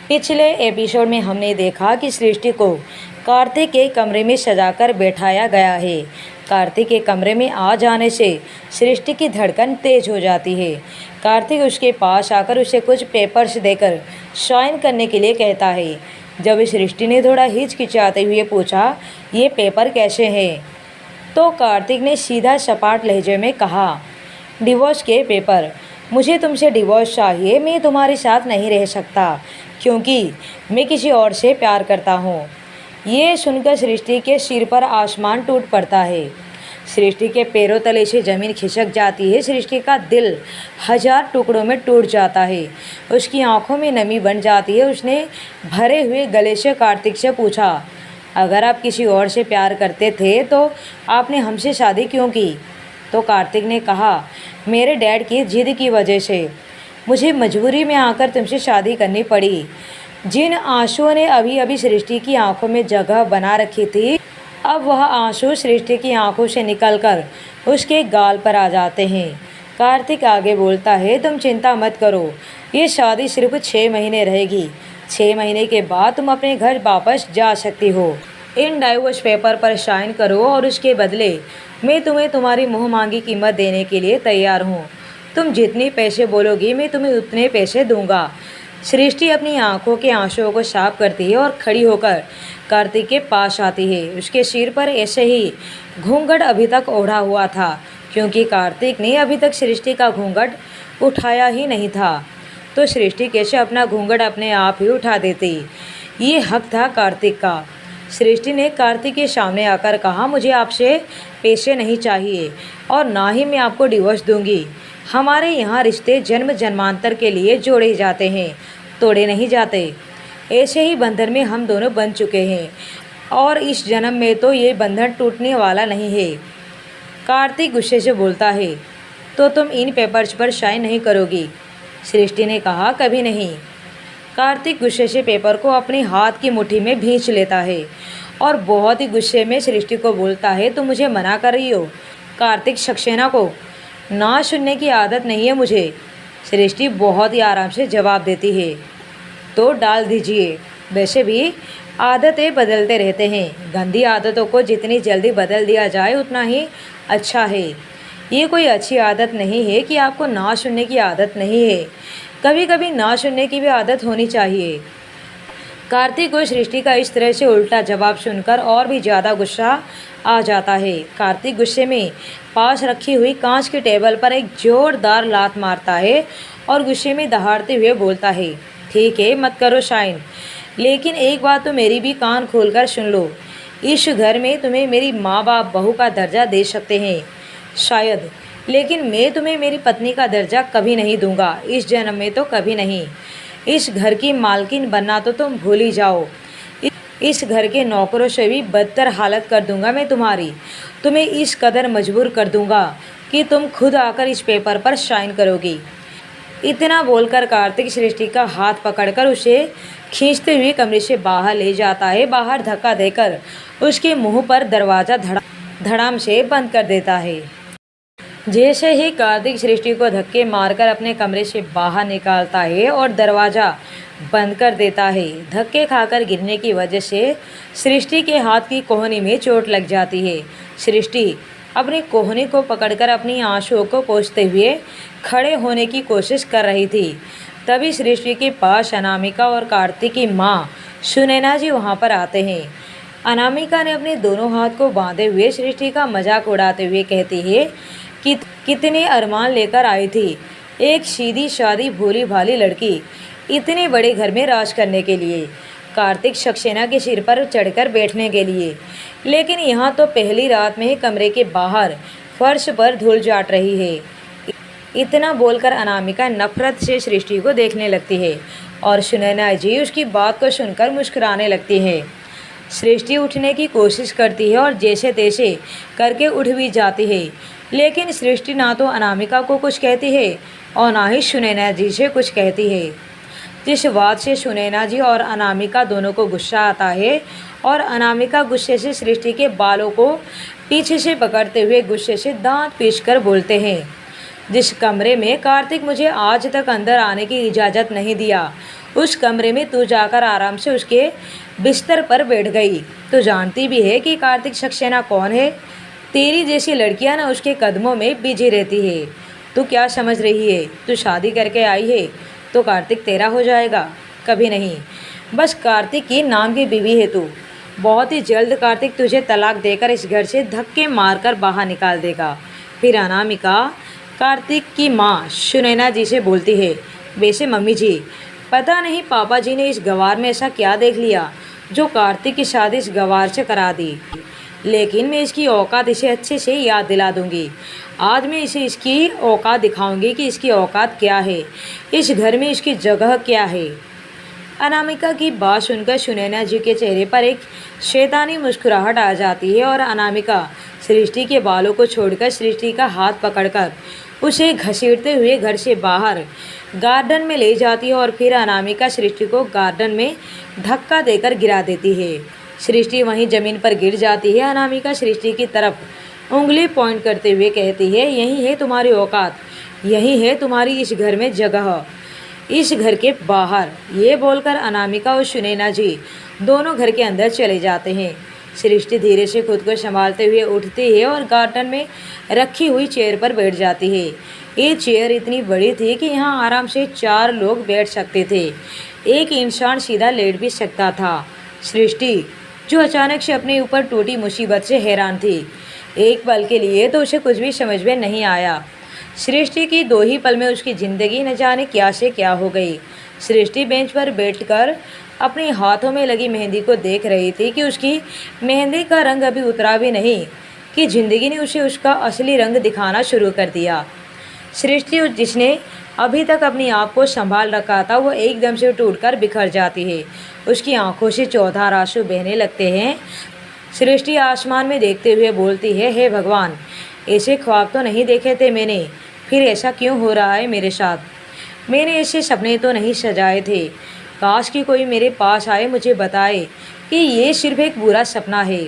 पिछले एपिसोड में हमने देखा कि सृष्टि को कार्तिक के कमरे में सजाकर बैठाया गया है। कार्तिक के कमरे में आ जाने से सृष्टि की धड़कन तेज हो जाती है। कार्तिक उसके पास आकर उसे कुछ पेपर्स देकर साइन करने के लिए कहता है। जब सृष्टि ने थोड़ा हिचकिचाते हुए पूछा, ये पेपर कैसे हैं, तो कार्तिक ने सीधा सपाट लहजे में कहा, डिवोर्स के पेपर। मुझे तुमसे डिवोर्स चाहिए। मैं तुम्हारे साथ नहीं रह सकता क्योंकि मैं किसी और से प्यार करता हूँ। ये सुनकर सृष्टि के सिर पर आसमान टूट पड़ता है। सृष्टि के पैरों तले से ज़मीन खिसक जाती है। सृष्टि का दिल 1000 टुकड़ों में टूट जाता है। उसकी आंखों में नमी बन जाती है। उसने भरे हुए गले से कार्तिक से पूछा, अगर आप किसी और से प्यार करते थे तो आपने हमसे शादी क्यों की? तो कार्तिक ने कहा, मेरे डैड की जिद की वजह से मुझे मजबूरी में आकर तुमसे शादी करनी पड़ी। जिन आंसुओं ने अभी अभी सृष्टि की आंखों में जगह बना रखी थी, अब वह आंसू सृष्टि की आंखों से निकलकर उसके गाल पर आ जाते हैं। कार्तिक आगे बोलता है, तुम चिंता मत करो, ये शादी सिर्फ 6 महीने रहेगी। 6 महीने के बाद तुम अपने घर वापस जा सकती हो। इन डाइवोर्स पेपर पर साइन करो और उसके बदले मैं तुम्हें तुम्हारी मुँह मांगी कीमत देने के लिए तैयार हूँ। तुम जितने पैसे बोलोगी मैं तुम्हें उतने पैसे दूंगा। सृष्टि अपनी आंखों के आंसुओं को साफ करती है और खड़ी होकर कार्तिक के पास आती है। उसके सिर पर ऐसे ही घूंघट अभी तक ओढ़ा हुआ था क्योंकि कार्तिक ने अभी तक सृष्टि का घूंघट उठाया ही नहीं था। तो सृष्टि कैसे अपना घूंघट अपने आप ही उठा देती? ये हक था कार्तिक का। सृष्टि ने कार्तिक के सामने आकर कहा, मुझे आपसे पैसे नहीं चाहिए और ना ही मैं आपको डिवोर्स दूंगी। हमारे यहाँ रिश्ते जन्म जन्मांतर के लिए जोड़े जाते हैं, तोड़े नहीं जाते। ऐसे ही बंधन में हम दोनों बन चुके हैं और इस जन्म में तो ये बंधन टूटने वाला नहीं है। कार्तिक गुस्से से बोलता है, तो तुम इन पेपर्स पर साइन नहीं करोगी? सृष्टि ने कहा, कभी नहीं। कार्तिक गुस्से से पेपर को अपने हाथ की मुट्ठी में भींच लेता है और बहुत ही गुस्से में सृष्टि को बोलता है, तुम मुझे मना कर रही हो? कार्तिक सक्सेना को ना सुनने की आदत नहीं है मुझे। सृष्टि बहुत ही आराम से जवाब देती है, तो डाल दीजिए। वैसे भी आदतें बदलते रहते हैं। गंदी आदतों को जितनी जल्दी बदल दिया जाए उतना ही अच्छा है। ये कोई अच्छी आदत नहीं है कि आपको ना सुनने की आदत नहीं है। कभी कभी ना सुनने की भी आदत होनी चाहिए। कार्तिक को सृष्टि का इस तरह से उल्टा जवाब सुनकर और भी ज़्यादा गुस्सा आ जाता है। कार्तिक गुस्से में पास रखी हुई कांच के टेबल पर एक जोरदार लात मारता है और गुस्से में दहाड़ते हुए बोलता है, ठीक है, मत करो साइन, लेकिन एक बात तो मेरी भी कान खोलकर सुन लो। इस घर में तुम्हें मेरी माँ बाप बहू का दर्जा दे सकते हैं शायद, लेकिन मैं तुम्हें मेरी पत्नी का दर्जा कभी नहीं दूंगा। इस जन्म में तो कभी नहीं। इस घर की मालकिन बनना तो तुम भूल ही जाओ। इस घर के नौकरों से भी बदतर हालत कर दूंगा मैं तुम्हारी। तुम्हें इस कदर मजबूर कर दूंगा कि तुम खुद आकर इस पेपर पर साइन करोगी। इतना बोलकर कार्तिक सृष्टि का हाथ पकड़कर उसे खींचते हुए कमरे से बाहर ले जाता है। बाहर धक्का देकर उसके मुंह पर दरवाज़ा धड़ाम से बंद कर देता है। जैसे ही कार्तिक सृष्टि को धक्के मारकर अपने कमरे से बाहर निकालता है और दरवाज़ा बंद कर देता है, धक्के खाकर गिरने की वजह से सृष्टि के हाथ की कोहनी में चोट लग जाती है। सृष्टि अपनी कोहनी को पकड़कर अपनी आंसुओं को पोंछते हुए खड़े होने की कोशिश कर रही थी। तभी सृष्टि के पास अनामिका और कार्तिक की माँ सुनैना जी वहाँ पर आते हैं। अनामिका ने अपने दोनों हाथ को बांधे हुए सृष्टि का मजाक उड़ाते हुए कहती है कि कितने अरमान लेकर आई थी एक सीधी सादी भोली भाली लड़की इतने बड़े घर में राज करने के लिए, कार्तिक सक्सेना के सिर पर चढ़कर बैठने के लिए, लेकिन यहाँ तो पहली रात में ही कमरे के बाहर फर्श पर धूल जाट रही है। इतना बोलकर अनामिका नफरत से सृष्टि को देखने लगती है और सुनैना जी उसकी बात को सुनकर मुस्कुराने लगती है। सृष्टि उठने की कोशिश करती है और जैसे तैसे करके उठ भी जाती है, लेकिन सृष्टि ना तो अनामिका को कुछ कहती है और ना ही सुनैना जी से कुछ कहती है। जिस बात से सुनैना जी और अनामिका दोनों को गुस्सा आता है और अनामिका गुस्से से सृष्टि के बालों को पीछे से पकड़ते हुए गुस्से से दांत पीसकर बोलते हैं, जिस कमरे में कार्तिक मुझे आज तक अंदर आने की इजाज़त नहीं दिया, उस कमरे में तू जाकर आराम से उसके बिस्तर पर बैठ गई। तो जानती भी है कि कार्तिक सक्सेना कौन है। तेरी जैसी लड़कियां ना उसके कदमों में बिजी रहती है। तू क्या समझ रही है? तू शादी करके आई है तो कार्तिक तेरा हो जाएगा? कभी नहीं। बस कार्तिक की नाम की बीवी है तू। बहुत ही जल्द कार्तिक तुझे तलाक देकर इस घर से धक्के मारकर बाहर निकाल देगा। फिर अनामिका कार्तिक की माँ सुनैना जी से बोलती है, वैसे मम्मी जी, पता नहीं पापा जी ने इस गवार में ऐसा क्या देख लिया जो कार्तिक की शादी इस गवार से करा दी। लेकिन मैं इसकी औकात इसे अच्छे से याद दिला दूंगी। आज मैं इसे इसकी औकात दिखाऊंगी कि इसकी औकात क्या है, इस घर में इसकी जगह क्या है। अनामिका की बात सुनकर सुनैना जी के चेहरे पर एक शैतानी मुस्कुराहट आ जाती है और अनामिका सृष्टि के बालों को छोड़कर सृष्टि का हाथ पकड़कर उसे घसीटते हुए घर से बाहर गार्डन में ले जाती है और फिर अनामिका सृष्टि को गार्डन में धक्का देकर गिरा देती है। सृष्टि वहीं ज़मीन पर गिर जाती है। अनामिका सृष्टि की तरफ उंगली पॉइंट करते हुए कहती है, यही है तुम्हारी औकात, यही है तुम्हारी इस घर में जगह, इस घर के बाहर। ये बोलकर अनामिका और सुनैना जी दोनों घर के अंदर चले जाते हैं। सृष्टि धीरे से खुद को संभालते हुए उठती है और गार्डन में रखी हुई चेयर पर बैठ जाती है। ये चेयर इतनी बड़ी थी कि यहाँ आराम से 4 लोग बैठ सकते थे। एक इंसान सीधा लेट भी सकता था। सृष्टि, जो अचानक से अपने ऊपर टूटी मुसीबत से हैरान थी, एक पल के लिए तो उसे कुछ भी समझ में नहीं आया। सृष्टि की 2 ही पल में उसकी ज़िंदगी न जाने क्या से क्या हो गई। सृष्टि बेंच पर बैठकर अपने हाथों में लगी मेहंदी को देख रही थी कि उसकी मेहंदी का रंग अभी उतरा भी नहीं कि ज़िंदगी ने उसे उसका असली रंग दिखाना शुरू कर दिया। सृष्टि, जिसने अभी तक अपनी आप को संभाल रखा था, वो एकदम से टूटकर बिखर जाती है। उसकी आंखों से चौधार आंसू बहने लगते हैं। सृष्टि आसमान में देखते हुए बोलती है, हे भगवान, ऐसे ख्वाब तो नहीं देखे थे मैंने, फिर ऐसा क्यों हो रहा है मेरे साथ? मैंने ऐसे सपने तो नहीं सजाए थे। काश कि कोई मेरे पास आए, मुझे बताए कि ये सिर्फ एक बुरा सपना है।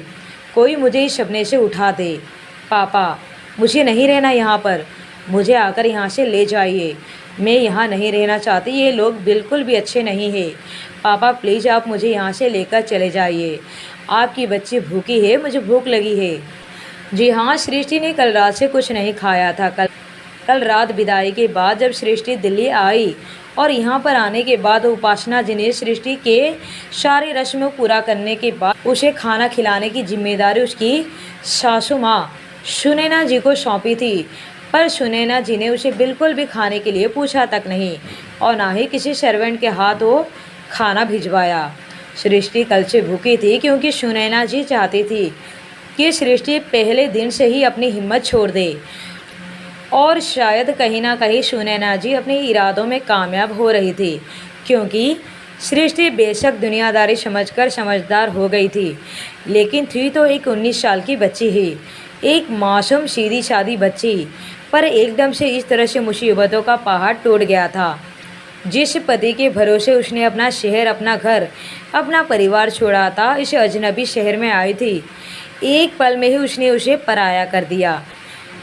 कोई मुझे इस सपने से उठा दे। पापा, मुझे नहीं रहना यहाँ पर, मुझे आकर यहाँ से ले जाइए। मैं यहाँ नहीं रहना चाहती, ये लोग बिल्कुल भी अच्छे नहीं हैं। पापा प्लीज़, आप मुझे यहाँ से लेकर चले जाइए। आपकी बच्ची भूखी है, मुझे भूख लगी है। जी हाँ, सृष्टि ने कल रात से कुछ नहीं खाया था। कल रात विदाई के बाद जब सृष्टि दिल्ली आई और यहाँ पर आने के बाद उपासना जी ने सृष्टि के सारे रस्म पूरा करने के बाद उसे खाना खिलाने की जिम्मेदारी उसकी सासू माँ सुनैना जी को सौंपी थी। पर सुनैना जी ने उसे बिल्कुल भी खाने के लिए पूछा तक नहीं और ना ही किसी सर्वेंट के हाथ वो खाना भिजवाया। सृष्टि कल से भूखी थी क्योंकि सुनैना जी चाहती थी कि सृष्टि पहले दिन से ही अपनी हिम्मत छोड़ दे और शायद कहीं ना कहीं सुनैना जी अपने इरादों में कामयाब हो रही थी, क्योंकि सृष्टि बेशक दुनियादारी समझकर समझदार हो गई थी, लेकिन थी तो एक 19 साल की बच्ची ही, एक मासूम सीधी सादी बच्ची। पर एकदम से इस तरह से मुसीबतों का पहाड़ टूट गया था। जिस पति के भरोसे उसने अपना शहर, अपना घर, अपना परिवार छोड़ा था, इस अजनबी शहर में आई थी, एक पल में ही उसने उसे पराया कर दिया।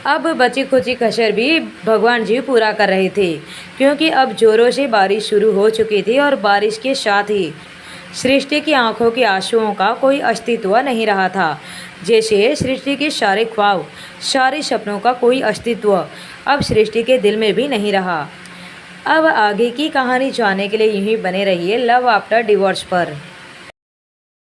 अब बची खुची कसर भी भगवान जी पूरा कर रहे थे, क्योंकि अब जोरों से बारिश शुरू हो चुकी थी और बारिश के साथ ही सृष्टि की आंखों के आंसुओं का कोई अस्तित्व नहीं रहा था। जैसे सृष्टि के सारे ख्वाब, सारे सपनों का कोई अस्तित्व अब सृष्टि के दिल में भी नहीं रहा। अब आगे की कहानी जानने के लिए यहीं बने रहिए लव आफ्टर डिवोर्स पर।